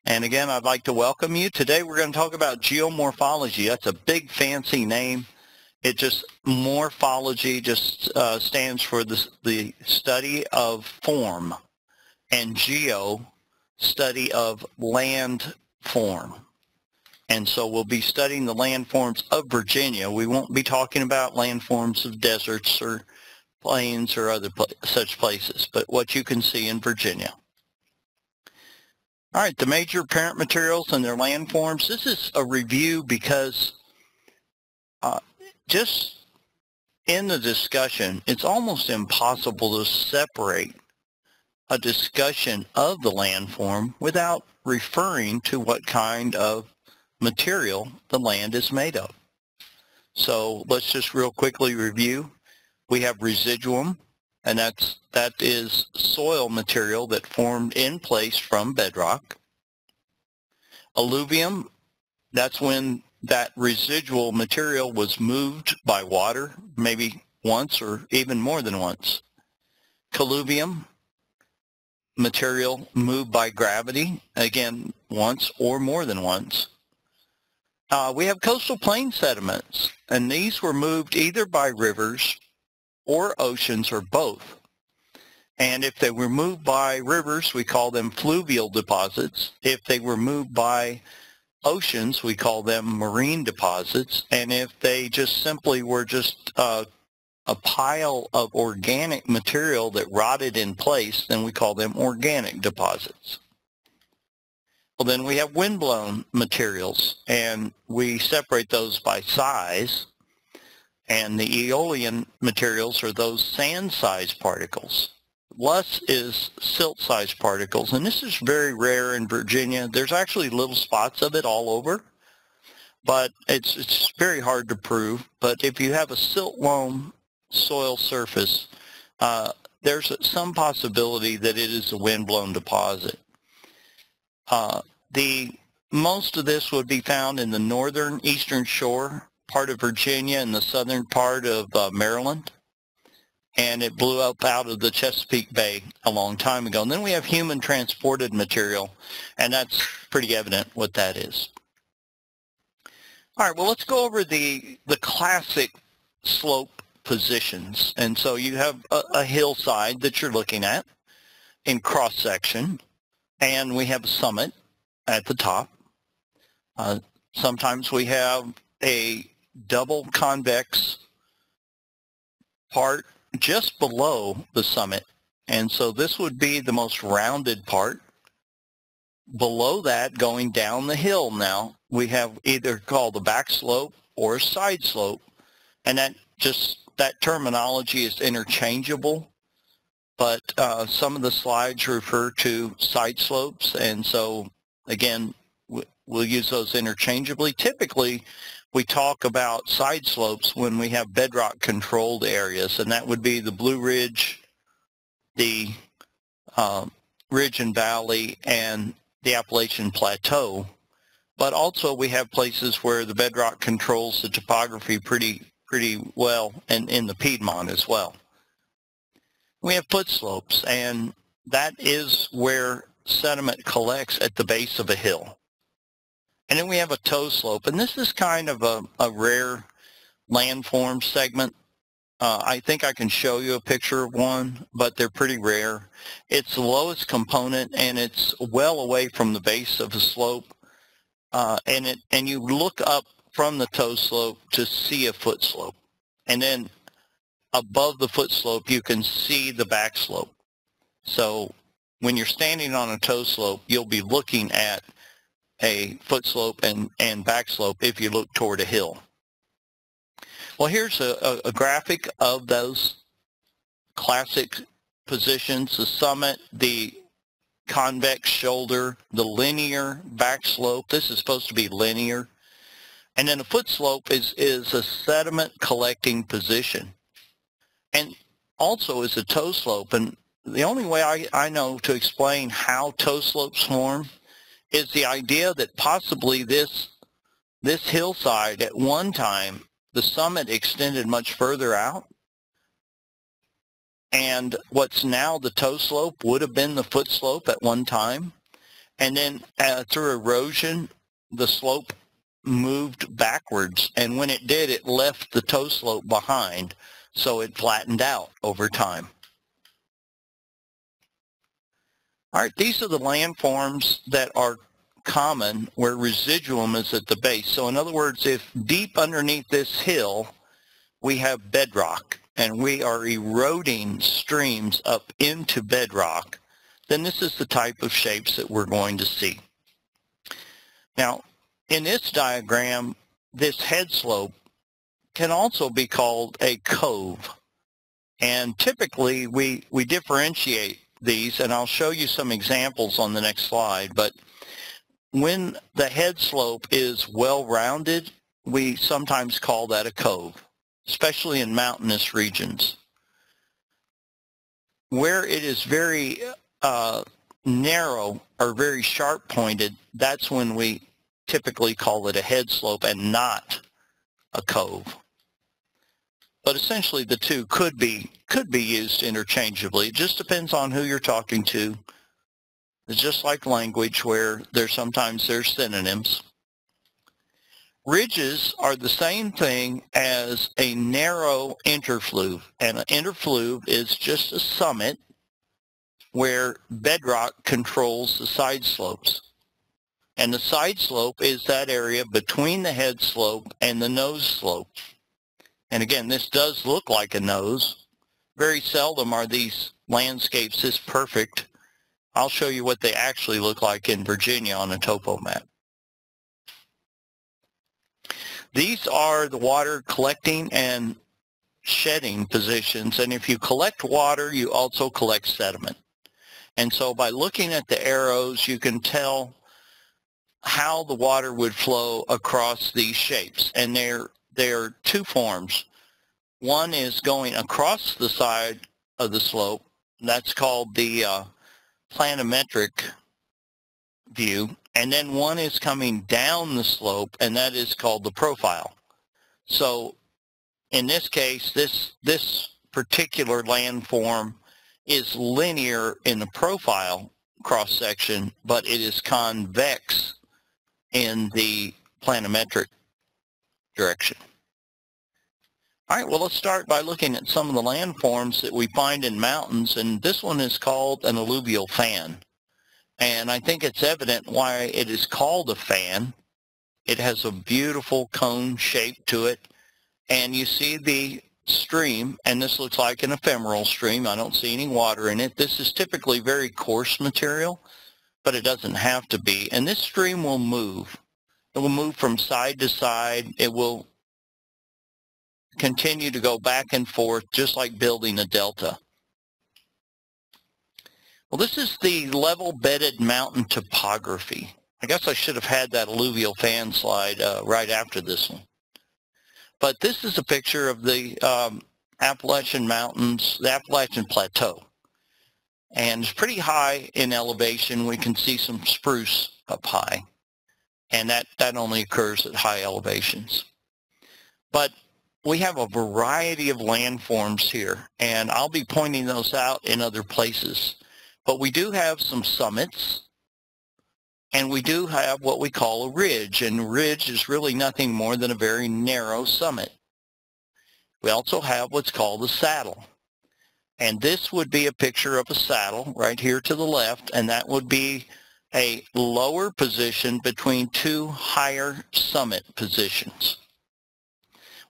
And again, I'd like to welcome you. Today we're going to talk about geomorphology. That's a big fancy name. It just, morphology just stands for the study of form, and geo, study of land form. And so we'll be studying the landforms of Virginia. We won't be talking about landforms of deserts or plains or other such places, but what you can see in Virginia. All right, the major parent materials and their landforms. This is a review because just in the discussion, it's almost impossible to separate a discussion of the landform without referring to what kind of material the land is made of. So let's just real quickly review. We have residuum, and that is soil material that formed in place from bedrock. Alluvium, that's when that residual material was moved by water, maybe once or even more than once. Colluvium, material moved by gravity, again, once or more than once. We have coastal plain sediments, and these were moved either by rivers or oceans or both. And if they were moved by rivers, we call them fluvial deposits. If they were moved by oceans, we call them marine deposits. And if they just simply were just a pile of organic material that rotted in place, then we call them organic deposits. Well, then we have windblown materials, and we separate those by size. And the aeolian materials are those sand-sized particles. Less is silt-sized particles, and this is very rare in Virginia. There's actually little spots of it all over, but it's very hard to prove. But if you have a silt loam soil surface, there's some possibility that it is a windblown deposit. Most of this would be found in the northern eastern shore part of Virginia and the southern part of Maryland, and it blew up out of the Chesapeake Bay a long time ago. And then we have human transported material, and that's pretty evident what that is. All right, well, let's go over the classic slope positions. And so you have a hillside that you're looking at in cross-section, and we have a summit at the top. Sometimes we have a double convex part just below the summit, and so this would be the most rounded part. Below that, going down the hill now, we have either called the back slope or side slope, and that terminology is interchangeable, but some of the slides refer to side slopes, and so again, we'll use those interchangeably. Typically, we talk about side slopes when we have bedrock controlled areas, and that would be the Blue Ridge, the Ridge and Valley, and the Appalachian Plateau. But also we have places where the bedrock controls the topography pretty well, and in the Piedmont as well. We have foot slopes, and that is where sediment collects at the base of a hill. And then we have a toe slope, and this is kind of a rare landform segment. I think I can show you a picture of one, but they're pretty rare. It's the lowest component, and it's well away from the base of a slope. And you look up from the toe slope to see a foot slope. And then above the foot slope, you can see the back slope. So when you're standing on a toe slope, you'll be looking at a foot slope and back slope if you look toward a hill. Well, here's a graphic of those classic positions: the summit, the convex shoulder, the linear back slope. This is supposed to be linear. And then a foot slope is a sediment collecting position, and also is a toe slope. And the only way I know to explain how toe slopes form is the idea that possibly this hillside at one time, the summit extended much further out, and what's now the toe slope would have been the foot slope at one time. And then through erosion, the slope moved backwards. And when it did, it left the toe slope behind. So it flattened out over time. All right, these are the landforms that are common where residuum is at the base. So in other words, if deep underneath this hill, we have bedrock and we are eroding streams up into bedrock, then this is the type of shapes that we're going to see. Now, in this diagram, this head slope can also be called a cove. And typically, we differentiate these, and I'll show you some examples on the next slide. But when the head slope is well-rounded, we sometimes call that a cove, especially in mountainous regions. Where it is very narrow or very sharp-pointed, that's when we typically call it a head slope and not a cove. But essentially the two could be used interchangeably. It just depends on who you're talking to. It's just like language where there's synonyms. Ridges are the same thing as a narrow interfluve. And an interfluve is just a summit where bedrock controls the side slopes. And the side slope is that area between the head slope and the nose slope. And again, this does look like a nose. Very seldom are these landscapes this perfect. I'll show you what they actually look like in Virginia on a topo map. These are the water collecting and shedding positions. And if you collect water, you also collect sediment. And so by looking at the arrows, you can tell how the water would flow across these shapes. And there are two forms. One is going across the side of the slope. That's called the planimetric view. And then one is coming down the slope, and that is called the profile. So in this case, this particular landform is linear in the profile cross-section, but it is convex in the planimetric direction. All right, well, let's start by looking at some of the landforms that we find in mountains, and this one is called an alluvial fan. And I think it's evident why it is called a fan. It has a beautiful cone shape to it, and you see the stream, and this looks like an ephemeral stream. I don't see any water in it. This is typically very coarse material, but it doesn't have to be. And this stream will move. It will move from side to side. It will continue to go back and forth, just like building a delta. Well, this is the level-bedded mountain topography. I guess I should have had that alluvial fan slide right after this one. But this is a picture of the Appalachian Mountains, the Appalachian Plateau. And it's pretty high in elevation. We can see some spruce up high. And that only occurs at high elevations. But we have a variety of landforms here, and I'll be pointing those out in other places. But we do have some summits, and we do have what we call a ridge, and a ridge is really nothing more than a very narrow summit. We also have what's called a saddle, and this would be a picture of a saddle right here to the left, and that would be a lower position between two higher summit positions.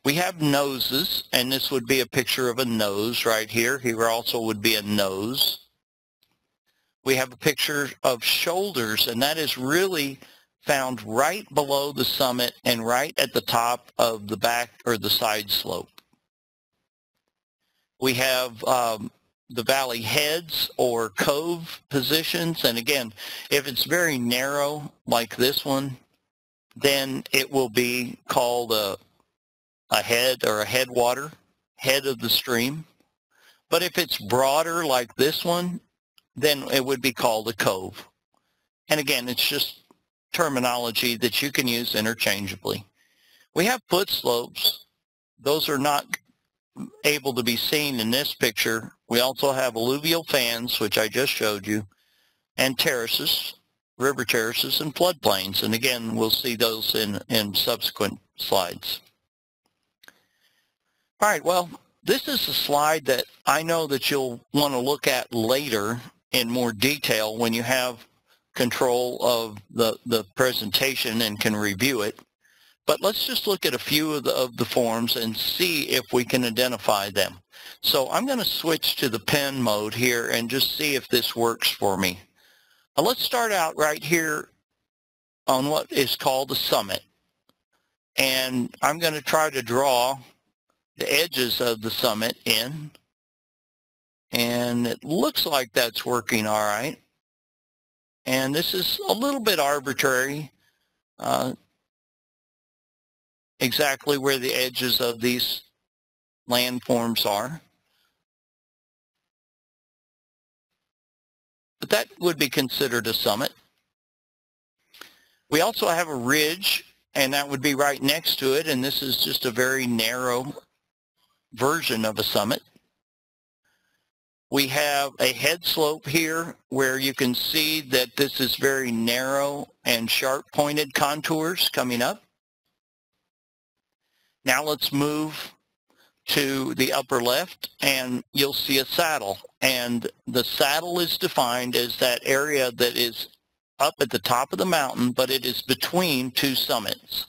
We have noses, and this would be a picture of a nose right here. Here also would be a nose. We have a picture of shoulders, and that is really found right below the summit and right at the top of the back or the side slope. We have the valley heads or cove positions, and again, if it's very narrow like this one, then it will be called a head or a headwater, head of the stream. But if it's broader like this one, then it would be called a cove. And again, it's just terminology that you can use interchangeably. We have foot slopes. Those are not able to be seen in this picture. We also have alluvial fans, which I just showed you, and terraces. river terraces and floodplains. And again, we'll see those in subsequent slides. All right, well, this is a slide that I know that you'll want to look at later in more detail when you have control of the presentation and can review it. But let's just look at a few of the forms and see if we can identify them. So I'm going to switch to the pen mode here and just see if this works for me. Let's start out right here on what is called the summit. And I'm going to try to draw the edges of the summit in. And it looks like that's working all right. And this is a little bit arbitrary, exactly where the edges of these landforms are. But that would be considered a summit. We also have a ridge, and that would be right next to it, and this is just a very narrow version of a summit. We have a head slope here where you can see that this is very narrow and sharp pointed contours coming up. Now let's move to the upper left and you'll see a saddle, and the saddle is defined as that area that is up at the top of the mountain, but it is between two summits.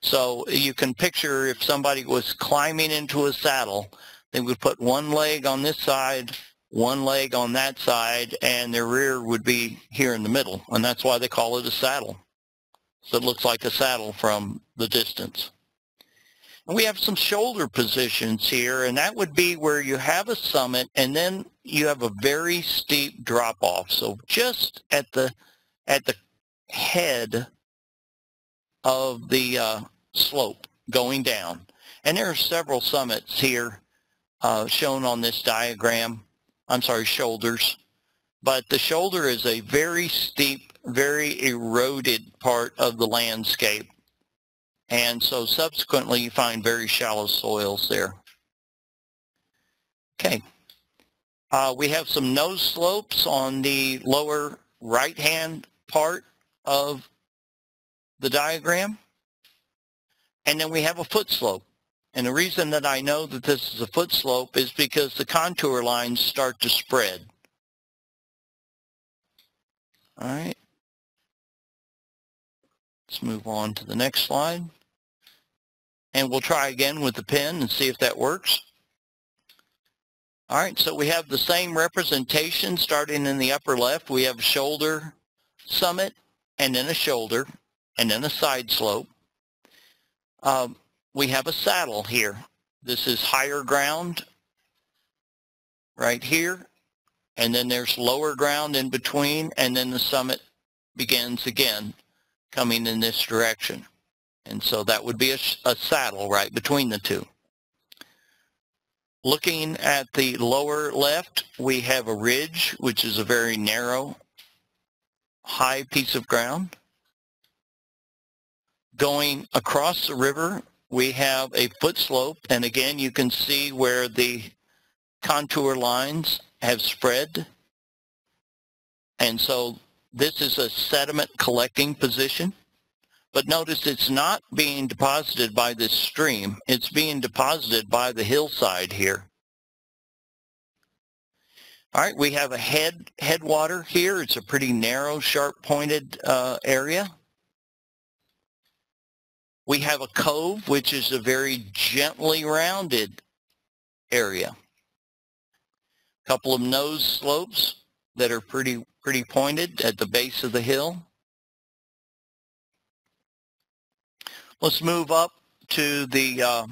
So you can picture if somebody was climbing into a saddle, they would put one leg on this side, one leg on that side, and their rear would be here in the middle, and that's why they call it a saddle. So it looks like a saddle from the distance. And we have some shoulder positions here, and that would be where you have a summit and then you have a very steep drop off. So just at the head of the slope going down. And there are several summits here shown on this diagram. I'm sorry, shoulders. But the shoulder is a very steep, very eroded part of the landscape. And so subsequently you find very shallow soils there. Okay. We have some nose slopes on the lower right-hand part of the diagram. And then we have a foot slope. And the reason that I know that this is a foot slope is because the contour lines start to spread. All right. Let's move on to the next slide. And we'll try again with the pen and see if that works. All right, so we have the same representation starting in the upper left. We have a shoulder summit, and then a shoulder, and then a side slope. We have a saddle here. This is higher ground right here, and then there's lower ground in between, and then the summit begins again coming in this direction. And so that would be a saddle right between the two. Looking at the lower left, we have a ridge, which is a very narrow, high piece of ground. Going across the river, we have a foot slope, and again you can see where the contour lines have spread. And so this is a sediment collecting position. But notice it's not being deposited by this stream. It's being deposited by the hillside here. All right, we have a headwater here. It's a pretty narrow, sharp-pointed area. We have a cove, which is a very gently rounded area. A couple of nose slopes that are pretty pointed at the base of the hill. Let's move up to the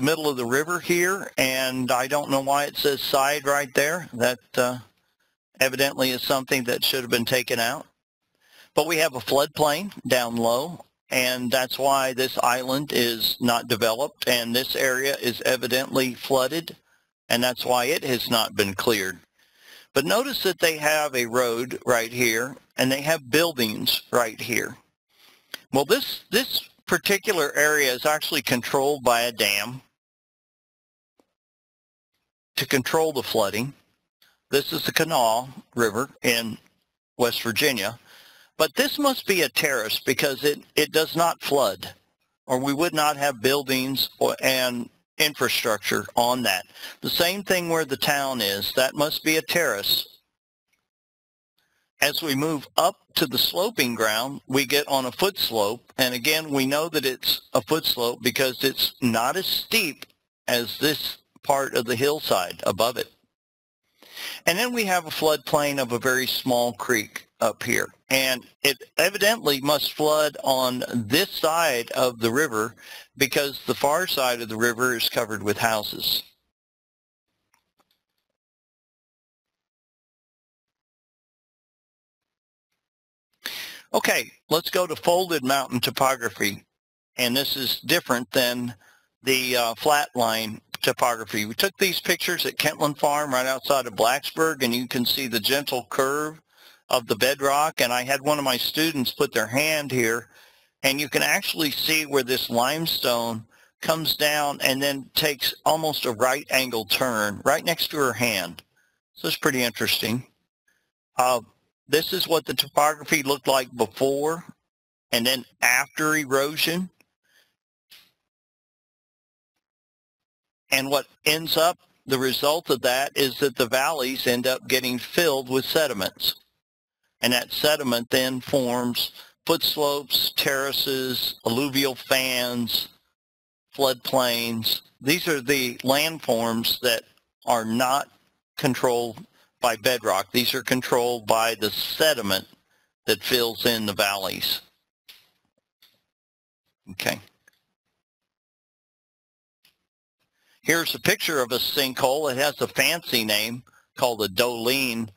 middle of the river here, and I don't know why it says side right there. That evidently is something that should have been taken out. But we have a floodplain down low, and that's why this island is not developed, and this area is evidently flooded, and that's why it has not been cleared. But notice that they have a road right here, and they have buildings right here. Well, this particular area is actually controlled by a dam to control the flooding. This is the Canal River in West Virginia. But this must be a terrace because it does not flood, or we would not have buildings and infrastructure on that. The same thing where the town is, that must be a terrace. As we move up to the sloping ground, we get on a foot slope, and again, we know that it's a foot slope because it's not as steep as this part of the hillside above it. And then we have a floodplain of a very small creek up here, and it evidently must flood on this side of the river because the far side of the river is covered with houses. Okay, let's go to folded mountain topography, and this is different than the flatline topography. We took these pictures at Kentland Farm right outside of Blacksburg, and you can see the gentle curve of the bedrock, and I had one of my students put their hand here, and you can actually see where this limestone comes down and then takes almost a right angle turn right next to her hand. So it's pretty interesting. This is what the topography looked like before and then after erosion. And what ends up, the result of that is that the valleys end up getting filled with sediments. And that sediment then forms foot slopes, terraces, alluvial fans, floodplains. These are the landforms that are not controlled by bedrock. These are controlled by the sediment that fills in the valleys. Okay. Here's a picture of a sinkhole. It has a fancy name called a dolene,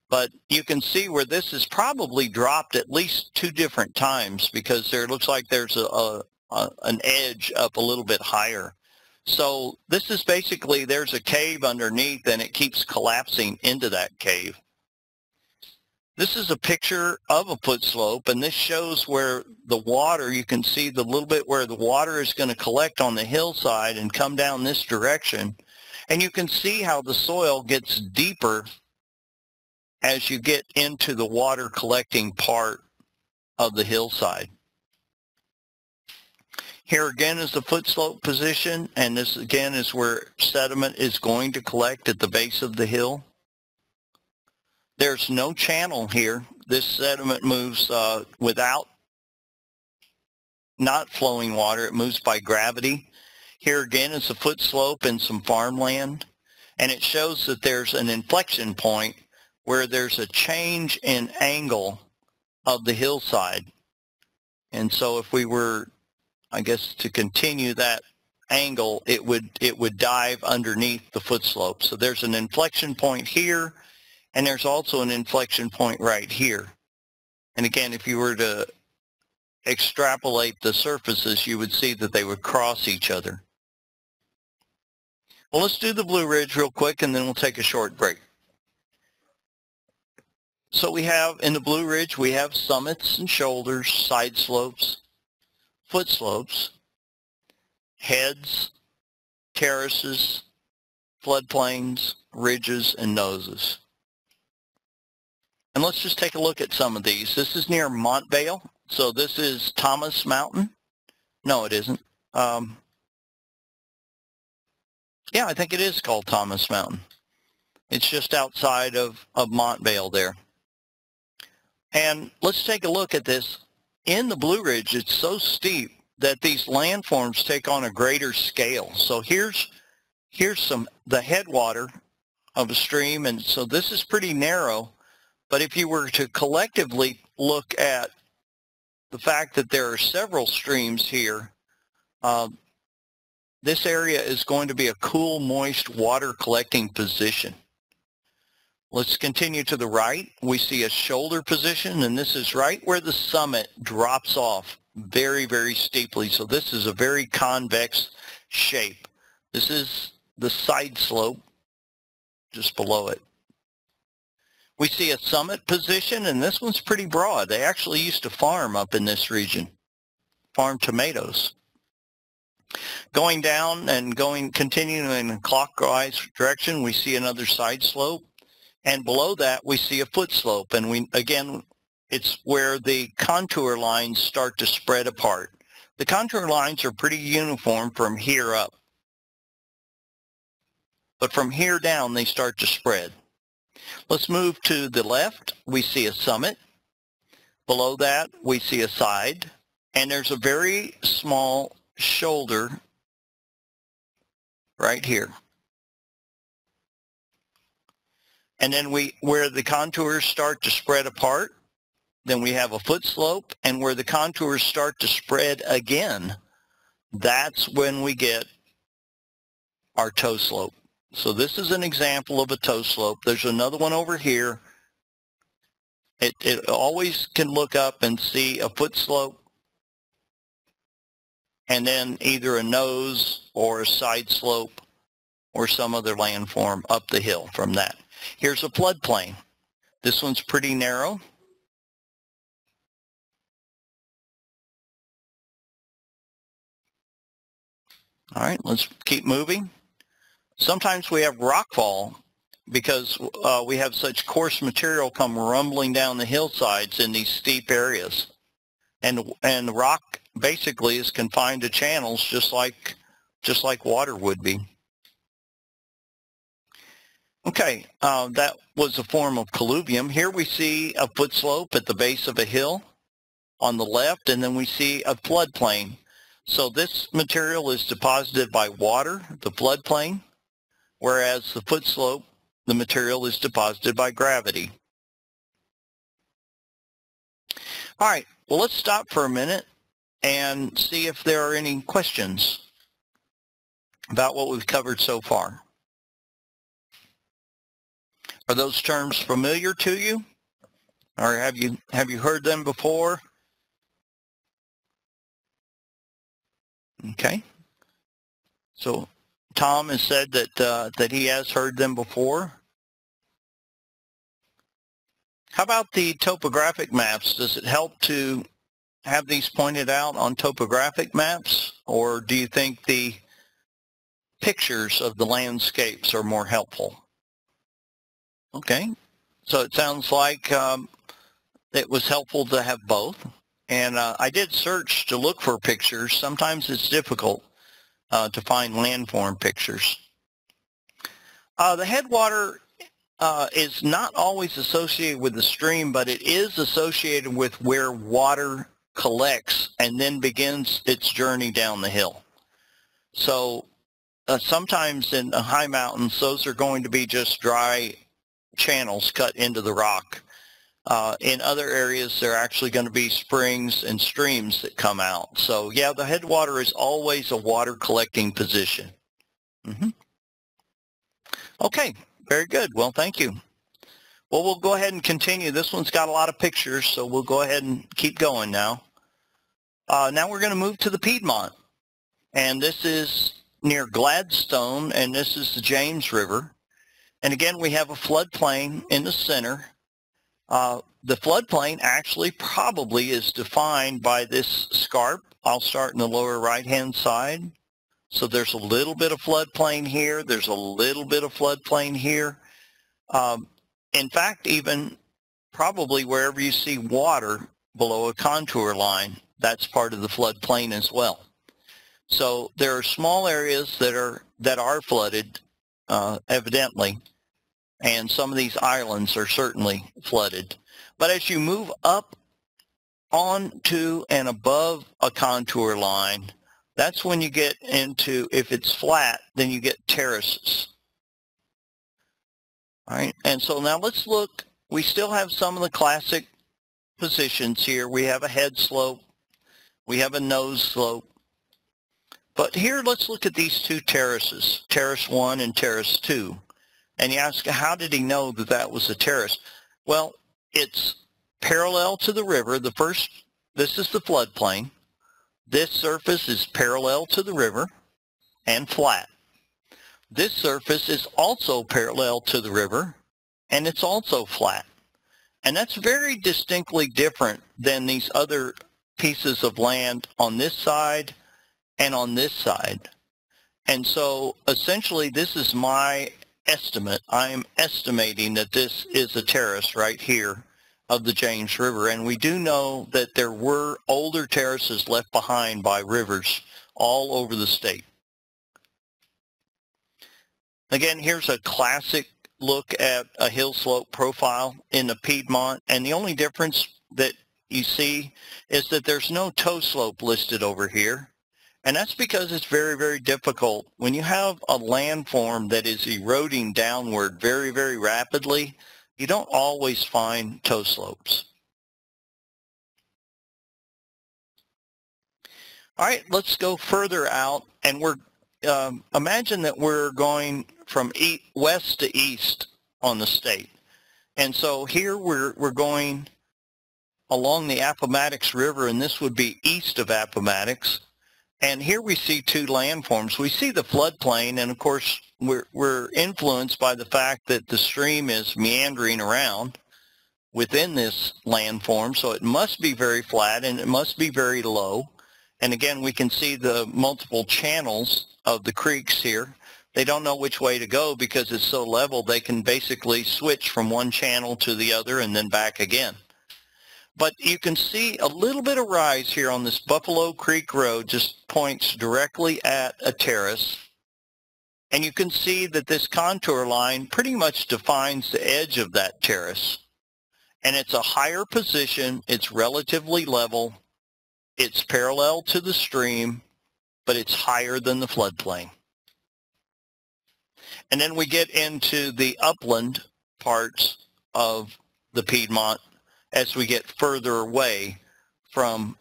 but you can see where this is probably dropped at least 2 different times because there looks like there's an edge up a little bit higher. So this is basically, there's a cave underneath and it keeps collapsing into that cave. This is a picture of a foot slope, and this shows where the water, you can see the little bit where the water is going to collect on the hillside and come down this direction. And you can see how the soil gets deeper as you get into the water collecting part of the hillside. Here again is the foot slope position, and this again is where sediment is going to collect at the base of the hill. There's no channel here. This sediment moves without not flowing water. It moves by gravity. Here again is a foot slope and some farmland, and it shows that there's an inflection point where there's a change in angle of the hillside. And so if we were, I guess, to continue that angle, it would dive underneath the foot slope. So there's an inflection point here, and there's also an inflection point right here. And again, if you were to extrapolate the surfaces, you would see that they would cross each other. Well, let's do the Blue Ridge real quick, and then we'll take a short break. So we have, in the Blue Ridge, we have summits and shoulders, side slopes, foot slopes, heads, terraces, floodplains, ridges, and noses. And let's just take a look at some of these. This is near Montvale. So this is Thomas Mountain. No, it isn't. Yeah, I think it is called Thomas Mountain. It's just outside of Montvale there. And let's take a look at this. In the Blue Ridge, it's so steep that these landforms take on a greater scale. So here's the headwater of a stream, and so this is pretty narrow. But if you were to collectively look at the fact that there are several streams here, this area is going to be a cool, moist water collecting position. Let's continue to the right. We see a shoulder position, and this is right where the summit drops off very, very steeply. So this is a very convex shape. This is the side slope just below it. We see a summit position, and this one's pretty broad. They actually used to farm up in this region, farm tomatoes. Going down and continuing in a clockwise direction, we see another side slope. And below that, we see a foot slope. And again, it's where the contour lines start to spread apart. The contour lines are pretty uniform from here up. But from here down, they start to spread. Let's move to the left. We see a summit. Below that, we see a side. And there's a very small shoulder right here. And then where the contours start to spread apart, then we have a foot slope. And where the contours start to spread again, that's when we get our toe slope. So this is an example of a toe slope. There's another one over here. It always can look up and see a foot slope and then either a nose or a side slope or some other landform up the hill from that. Here's a floodplain. This one's pretty narrow. All right, let's keep moving. Sometimes we have rockfall because we have such coarse material come rumbling down the hillsides in these steep areas. And the rock basically is confined to channels just like water would be. Okay, that was a form of colluvium. Here we see a foot slope at the base of a hill on the left, and then we see a floodplain. So this material is deposited by water, the floodplain, whereas the foot slope, the material is deposited by gravity. All right, well, let's stop for a minute and see if there are any questions about what we've covered so far. Are those terms familiar to you? Or have you heard them before? Okay. So Tom has said that he has heard them before. How about the topographic maps? Does it help to have these pointed out on topographic maps, or do you think the pictures of the landscapes are more helpful? Okay, so it sounds like it was helpful to have both. And I did search to look for pictures. Sometimes it's difficult to find landform pictures. The headwater is not always associated with the stream, but it is associated with where water collects and then begins its journey down the hill. So sometimes in the high mountains, those are going to be just dry channels cut into the rock. In other areas, there are actually going to be springs and streams that come out. So yeah, the headwater is always a water collecting position. Okay, very good. Well, thank you. Well, we'll go ahead and continue. This one's got a lot of pictures, so we'll go ahead and keep going now. Now we're going to move to the Piedmont. And this is near Gladstone, and this is the James River. And again, we have a floodplain in the center. The floodplain actually probably is defined by this scarp. I'll start in the lower right-hand side. So there's a little bit of floodplain here. There's a little bit of floodplain here. In fact, even probably wherever you see water below a contour line, that's part of the floodplain as well. So there are small areas that are flooded, evidently, and some of these islands are certainly flooded. But as you move up onto and above a contour line, that's when you get into, if it's flat, then you get terraces. All right, and so now let's look. We still have some of the classic positions here. We have a head slope. We have a nose slope. But here, let's look at these two terraces, Terrace 1 and Terrace 2. And you ask, how did he know that that was a terrace? Well, it's parallel to the river. This is the floodplain. This surface is parallel to the river and flat. This surface is also parallel to the river, and it's also flat. And that's very distinctly different than these other pieces of land on this side and on this side. And so essentially this is my estimate. I am estimating that this is a terrace right here of the James River, and we do know that there were older terraces left behind by rivers all over the state. Again, here's a classic look at a hill slope profile in the Piedmont, and the only difference that you see is that there's no toe slope listed over here, and that's because it's very, very difficult. When you have a landform that is eroding downward very, very rapidly, you don't always find toe slopes. All right, let's go further out, and we're imagine that we're going from west to east on the state. And so here we're going along the Appomattox River, and this would be east of Appomattox. And here we see two landforms. We see the floodplain, and of course we're influenced by the fact that the stream is meandering around within this landform, so it must be very flat and it must be very low. And again, we can see the multiple channels of the creeks here. They don't know which way to go because it's so level, they can basically switch from one channel to the other and then back again. But you can see a little bit of rise here on this Buffalo Creek Road, just points directly at a terrace. And you can see that this contour line pretty much defines the edge of that terrace. And it's a higher position, it's relatively level, it's parallel to the stream, but it's higher than the floodplain. And then we get into the upland parts of the Piedmont as we get further away from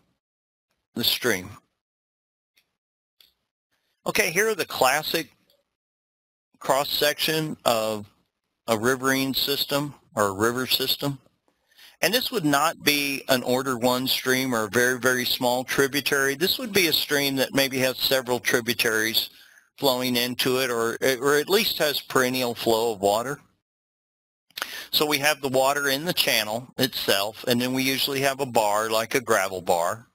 the stream. Okay, here are the classic cross-section of a riverine system or a river system. And this would not be an order one stream or a very, very small tributary. This would be a stream that maybe has several tributaries flowing into it, or at least has perennial flow of water. So we have the water in the channel itself, and then we usually have a bar, like a gravel bar.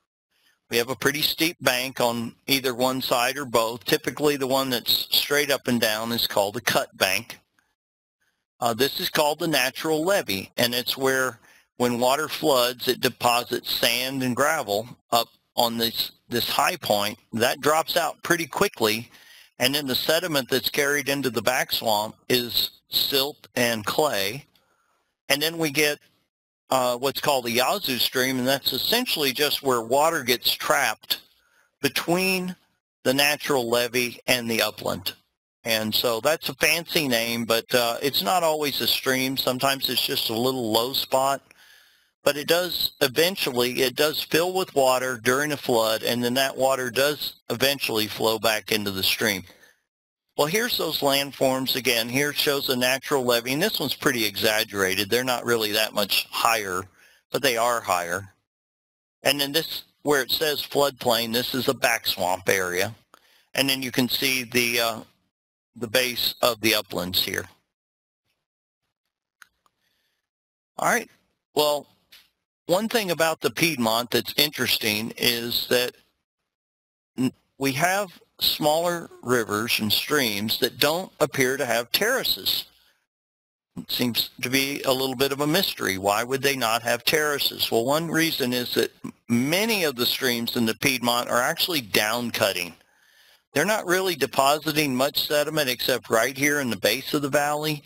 We have a pretty steep bank on either one side or both. Typically the one that's straight up and down is called a cut bank. This is called the natural levee, and it's where when water floods, it deposits sand and gravel up on this high point. That drops out pretty quickly, and then the sediment that's carried into the back swamp is silt and clay. And then we get what's called the Yazoo stream, and that's essentially just where water gets trapped between the natural levee and the upland. And so that's a fancy name, but it's not always a stream. Sometimes it's just a little low spot. But it does eventually, it does fill with water during a flood, and then that water does eventually flow back into the stream. Well, here's those landforms again. Here shows a natural levee, and this one's pretty exaggerated. They're not really that much higher, but they are higher. And then this, where it says floodplain, this is a back swamp area. And then you can see the base of the uplands here. All right, well, one thing about the Piedmont that's interesting is that we have smaller rivers and streams that don't appear to have terraces. It seems to be a little bit of a mystery. Why would they not have terraces? Well, one reason is that many of the streams in the Piedmont are actually down-cutting. They're not really depositing much sediment except right here in the base of the valley,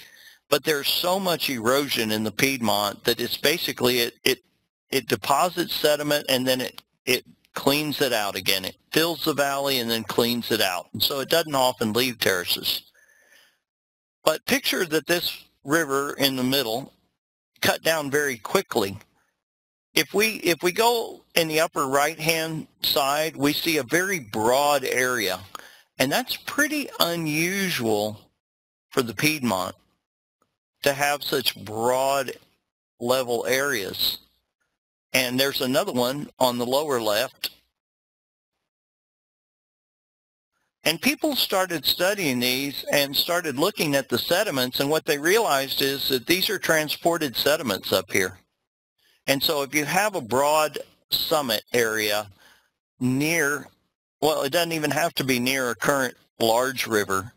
but there's so much erosion in the Piedmont that it's basically, it deposits sediment and then it cleans it out again. It fills the valley and then cleans it out. And so it doesn't often leave terraces. But picture that this river in the middle cut down very quickly. If we go in the upper right-hand side, we see a very broad area. And that's pretty unusual for the Piedmont to have such broad level areas. And there's another one on the lower left. And people started studying these and started looking at the sediments, and what they realized is that these are transported sediments up here. And so if you have a broad summit area near, well, it doesn't even have to be near a current large river,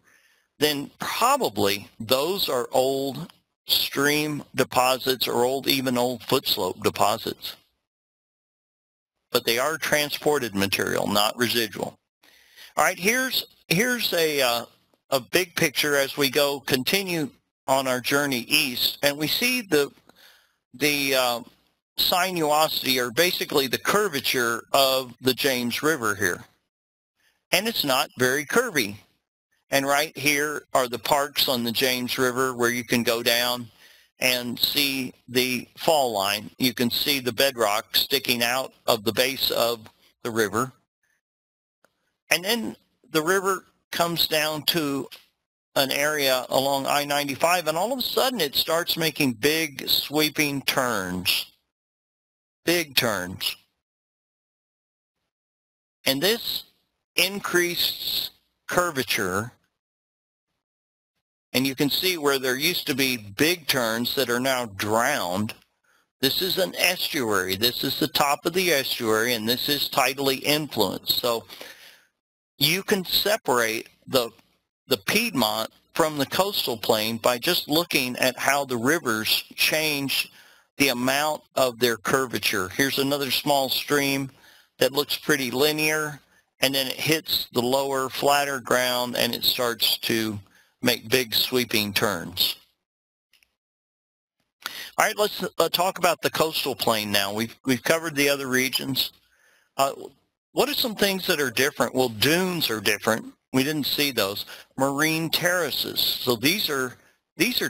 then probably those are old stream deposits or even old foot slope deposits. But they are transported material, not residual. All right, here's a big picture as we continue on our journey east, and we see the sinuosity, or basically the curvature of the James River here. And it's not very curvy. And right here are the parks on the James River where you can go down and see the fall line. You can see the bedrock sticking out of the base of the river. And then the river comes down to an area along I-95, and all of a sudden it starts making big sweeping turns. Big turns. And this increased curvature, and you can see where there used to be big turns that are now drowned. This is an estuary. This is the top of the estuary, and this is tidally influenced. So you can separate the Piedmont from the coastal plain by just looking at how the rivers change the amount of their curvature. Here's another small stream that looks pretty linear, and then it hits the lower, flatter ground, and it starts to make big sweeping turns. All right, let's talk about the coastal plain now. We've covered the other regions. What are some things that are different? Well, dunes are different. We didn't see those. Marine terraces. So these are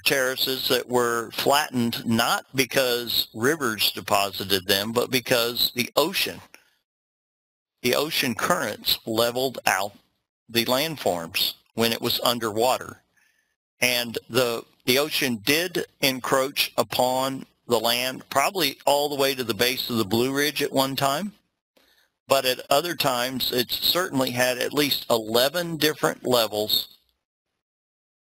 terraces that were flattened not because rivers deposited them, but because the ocean currents leveled out the landforms when it was underwater. And the ocean did encroach upon the land, probably all the way to the base of the Blue Ridge at one time. But at other times, it certainly had at least 11 different levels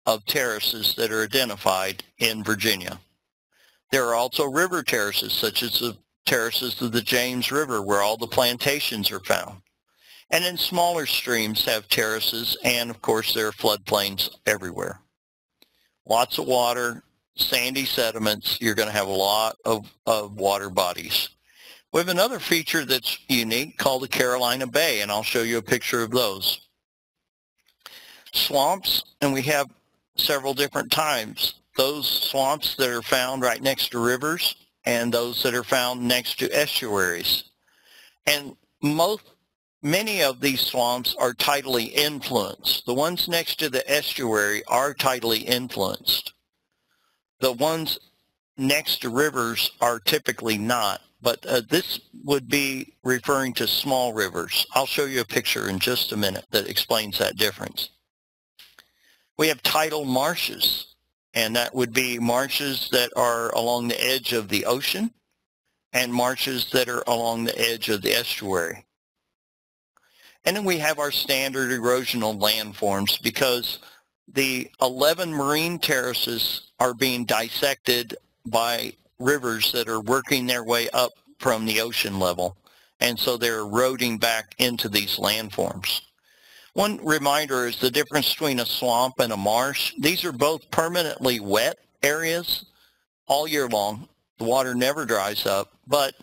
of terraces that are identified in Virginia. There are also river terraces, such as the terraces of the James River, where all the plantations are found. And then smaller streams have terraces, and of course there are floodplains everywhere. Lots of water, sandy sediments. You're going to have a lot of water bodies. We have another feature that's unique called the Carolina Bay, and I'll show you a picture of those. Swamps, and we have several different types. Those swamps that are found right next to rivers and those that are found next to estuaries. And many of these swamps are tidally influenced. The ones next to the estuary are tidally influenced. The ones next to rivers are typically not, but this would be referring to small rivers. I'll show you a picture in just a minute that explains that difference. We have tidal marshes, and that would be marshes that are along the edge of the ocean and marshes that are along the edge of the estuary. And then we have our standard erosional landforms, because the 11 marine terraces are being dissected by rivers that are working their way up from the ocean level. And so they're eroding back into these landforms. One reminder is the difference between a swamp and a marsh. These are both permanently wet areas all year long. The water never dries up, but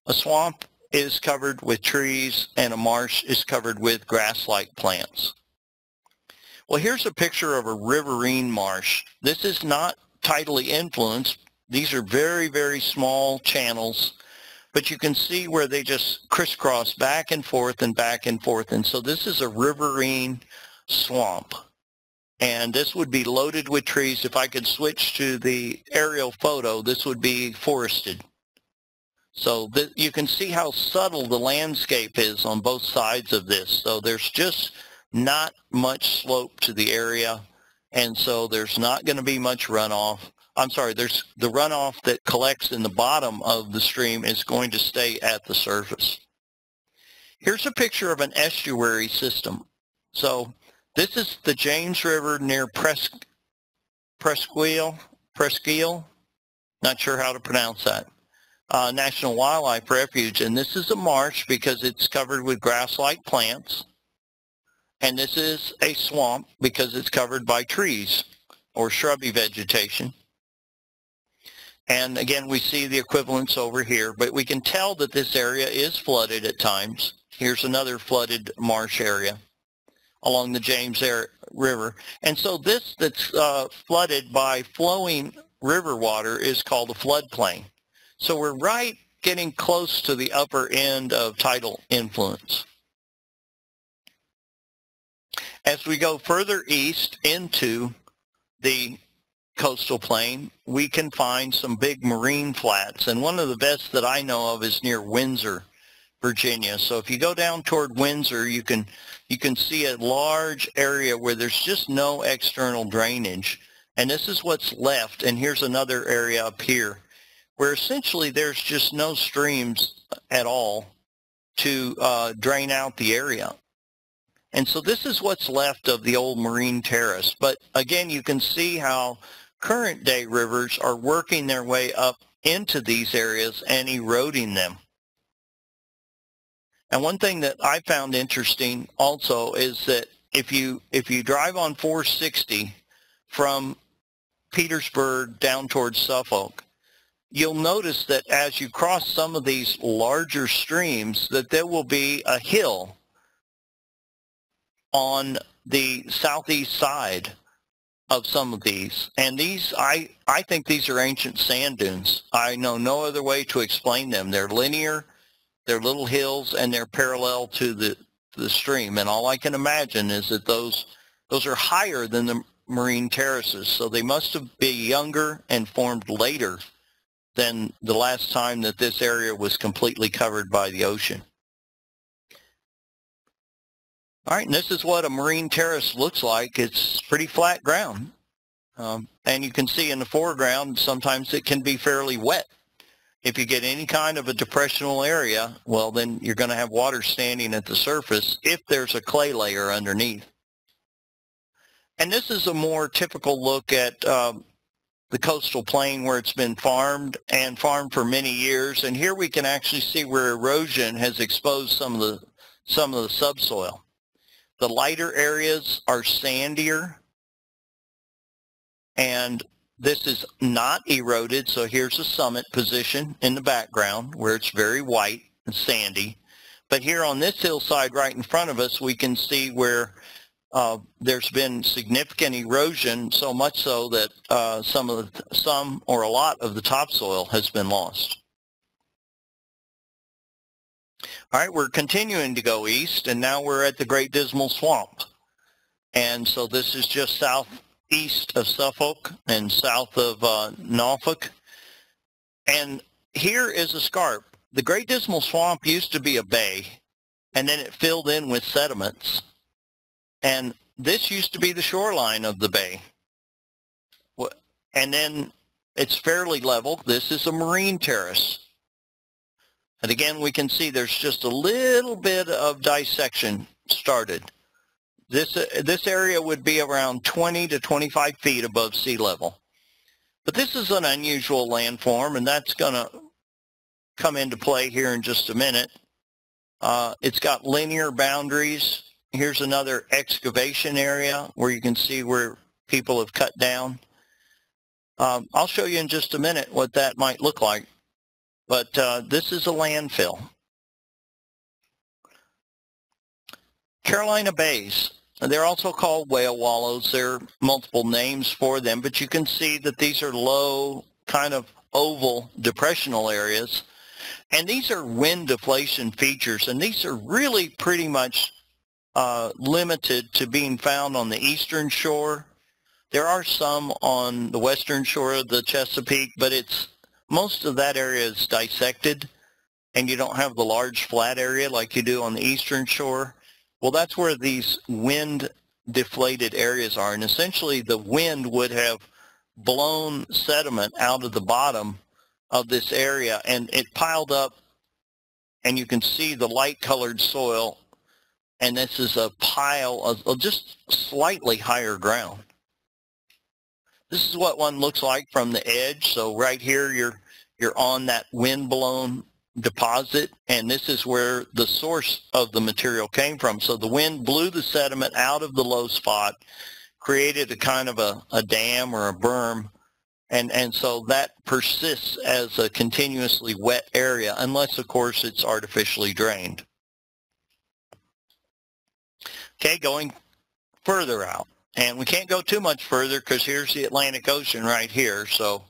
a swamp is covered with trees and a marsh is covered with grass-like plants. Well, here's a picture of a riverine marsh. This is not tidally influenced. These are very, very small channels, but you can see where they just crisscross back and forth and back and forth. And so this is a riverine swamp. And this would be loaded with trees. If I could switch to the aerial photo, this would be forested. So you can see how subtle the landscape is on both sides of this. So there's just not much slope to the area, and so there's not going to be much runoff. I'm sorry, there's the runoff that collects in the bottom of the stream is going to stay at the surface. Here's a picture of an estuary system. So this is the James River near Presque Isle, not sure how to pronounce that. National Wildlife Refuge, and this is a marsh because it's covered with grass-like plants. And this is a swamp because it's covered by trees or shrubby vegetation. And again, we see the equivalents over here, but we can tell that this area is flooded at times. Here's another flooded marsh area along the James River. And so this that's flooded by flowing river water is called a floodplain. So we're right getting close to the upper end of tidal influence. As we go further east into the coastal plain, we can find some big marine flats, and one of the best that I know of is near Windsor, Virginia. So if you go down toward Windsor, you can see a large area where there's just no external drainage, and this is what's left. And here's another area up here where essentially there's just no streams at all to drain out the area. And so this is what's left of the old marine terrace. But again, you can see how current day rivers are working their way up into these areas and eroding them. And one thing that I found interesting also is that if you drive on 460 from Petersburg down towards Suffolk, you'll notice that as you cross some of these larger streams, that there will be a hill on the southeast side of some of these. And these, I think these are ancient sand dunes. I know no other way to explain them. They're linear, they're little hills, and they're parallel to the stream. And all I can imagine is that those are higher than the marine terraces. So they must have been younger and formed later than the last time that this area was completely covered by the ocean. All right, and this is what a marine terrace looks like. It's pretty flat ground. And you can see in the foreground, sometimes it can be fairly wet. If you get any kind of a depressional area, well, then you're going to have water standing at the surface if there's a clay layer underneath. And this is a more typical look at the coastal plain where it's been farmed and farmed for many years. And here we can actually see where erosion has exposed some of the subsoil. The lighter areas are sandier, and this is not eroded. So here's the summit position in the background where it's very white and sandy. But here on this hillside right in front of us, we can see where there's been significant erosion, so much so that some or a lot of the topsoil has been lost. All right, we're continuing to go east, and now we're at the Great Dismal Swamp. And so this is just southeast of Suffolk and south of Norfolk. And here is a scarp. The Great Dismal Swamp used to be a bay, and then it filled in with sediments. And this used to be the shoreline of the bay. And then it's fairly level. This is a marine terrace. And again, we can see there's just a little bit of dissection started. This area would be around 20 to 25 feet above sea level. But this is an unusual landform, and that's going to come into play here in just a minute. It's got linear boundaries. Here's another excavation area where you can see where people have cut down. I'll show you in just a minute what that might look like. But this is a landfill. Carolina Bays, they're also called whale wallows. There are multiple names for them, but you can see that these are low, kind of oval depressional areas. And these are wind deflation features, and these are really pretty much limited to being found on the eastern shore. There are some on the western shore of the Chesapeake, but most of that area is dissected, and you don't have the large flat area like you do on the eastern shore. Well, that's where these wind deflated areas are, and essentially the wind would have blown sediment out of the bottom of this area, and it piled up, and you can see the light colored soil, and this is a pile of just slightly higher ground. This is what one looks like from the edge. So right here, you're on that wind-blown deposit, and this is where the source of the material came from. So the wind blew the sediment out of the low spot, created a kind of a dam or a berm, and so that persists as a continuously wet area, unless, of course, it's artificially drained. Okay, going further out. And we can't go too much further because here's the Atlantic Ocean right here. So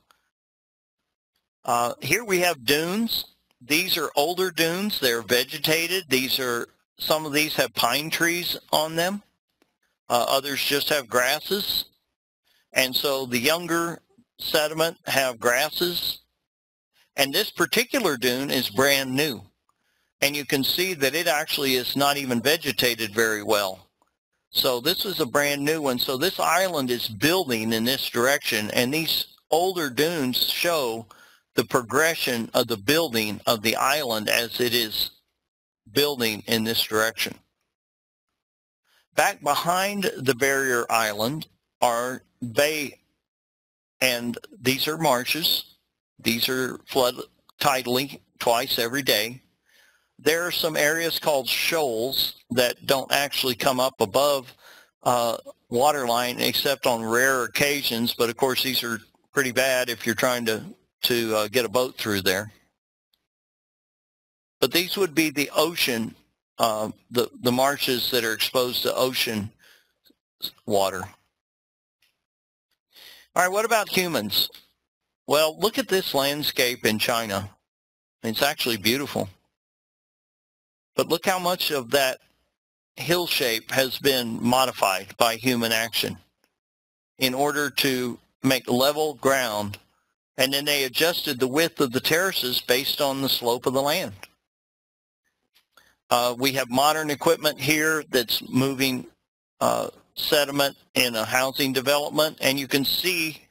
here we have dunes. These are older dunes. They're vegetated. Some of these have pine trees on them. Others just have grasses. And so the younger sediment have grasses. And this particular dune is brand new. And you can see that it actually is not even vegetated very well. So this is a brand new one. So this island is building in this direction, and these older dunes show the progression of the building of the island as it is building in this direction. Back behind the barrier island are bay, and these are marshes. These are flood tidally twice every day. There are some areas called shoals that don't actually come up above waterline except on rare occasions, but of course these are pretty bad if you're trying to get a boat through there. But these would be the ocean, the marshes that are exposed to ocean water. All right, what about humans? Well, look at this landscape in China. It's actually beautiful. But look how much of that hill shape has been modified by human action in order to make level ground, and then they adjusted the width of the terraces based on the slope of the land. We have modern equipment here that's moving sediment in a housing development, and you can see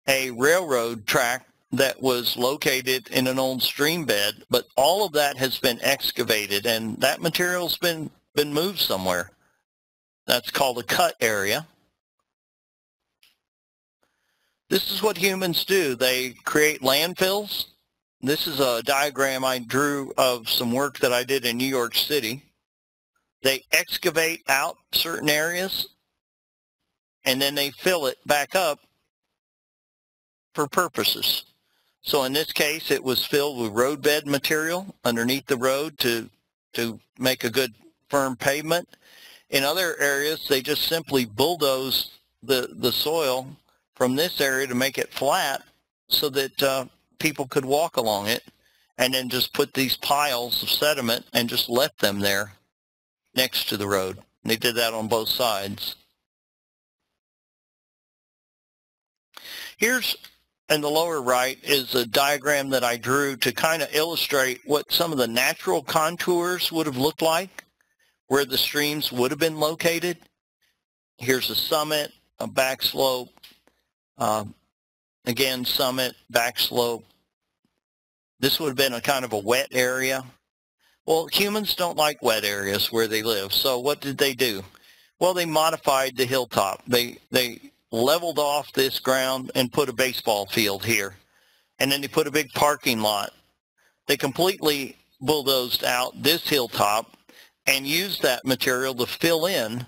a railroad track that was located in an old stream bed, but all of that has been excavated, and that material's been moved somewhere. That's called a cut area. This is what humans do. They create landfills. This is a diagram I drew of some work that I did in New York City. They excavate out certain areas, and then they fill it back up for purposes. So in this case, it was filled with roadbed material underneath the road to make a good firm pavement. In other areas, they just simply bulldoze the soil from this area to make it flat so that people could walk along it, and then just put these piles of sediment and just let them there next to the road. And they did that on both sides. Here's, in the lower right, is a diagram that I drew to kind of illustrate what some of the natural contours would have looked like, where the streams would have been located. Here's a summit, a back slope, again, summit, back slope. This would have been a kind of a wet area. Well, humans don't like wet areas where they live, so what did they do? Well, they modified the hilltop. They leveled off this ground and put a baseball field here, and then they put a big parking lot. They completely bulldozed out this hilltop and used that material to fill in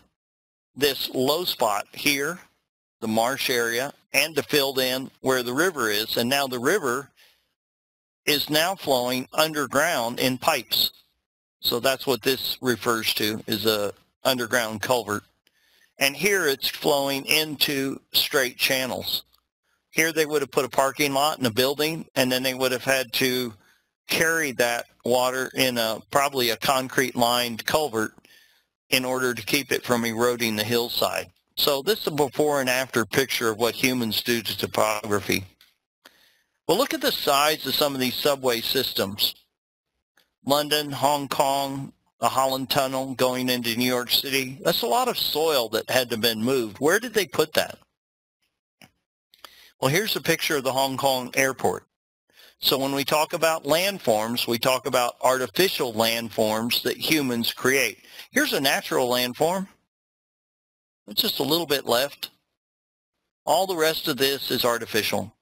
this low spot here, the marsh area, and to fill in where the river is. And now the river is now flowing underground in pipes. So that's what this refers to, is a underground culvert. And here it's flowing into straight channels. Here they would have put a parking lot and a building, and then they would have had to carry that water in probably a concrete lined culvert in order to keep it from eroding the hillside. So this is a before and after picture of what humans do to topography. Well, look at the size of some of these subway systems. London, Hong Kong, the Holland Tunnel going into New York City. That's a lot of soil that had to have been moved. Where did they put that? Well, here's a picture of the Hong Kong airport. So when we talk about landforms, we talk about artificial landforms that humans create. Here's a natural landform. It's just a little bit left. All the rest of this is artificial.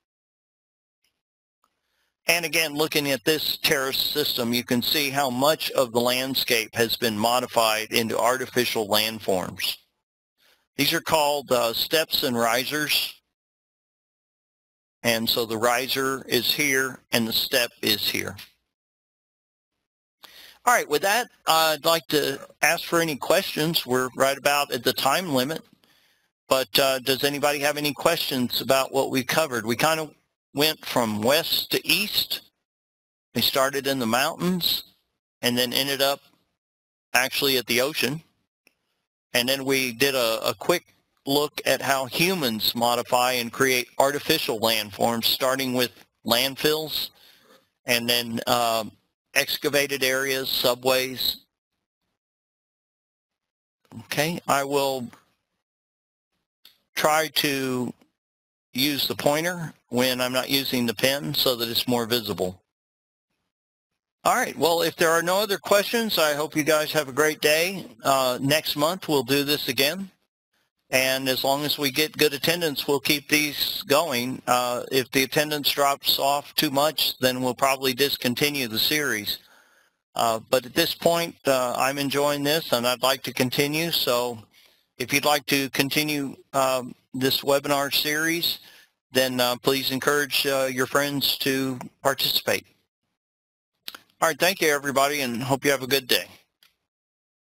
And again, looking at this terrace system, you can see how much of the landscape has been modified into artificial landforms. These are called steps and risers. And so the riser is here and the step is here. All right, with that, I'd like to ask for any questions. We're right about at the time limit, but does anybody have any questions about what we covered? We kind of went from west to east. We started in the mountains and then ended up actually at the ocean. And then we did a quick look at how humans modify and create artificial landforms, starting with landfills and then excavated areas, subways. Okay, I will try to use the pointer when I'm not using the pen so that it's more visible. All right, well, if there are no other questions, I hope you guys have a great day. Next month, we'll do this again. And as long as we get good attendance, we'll keep these going. If the attendance drops off too much, then we'll probably discontinue the series. But at this point, I'm enjoying this, and I'd like to continue. So if you'd like to continue this webinar series, then please encourage your friends to participate. All right, thank you, everybody, and hope you have a good day.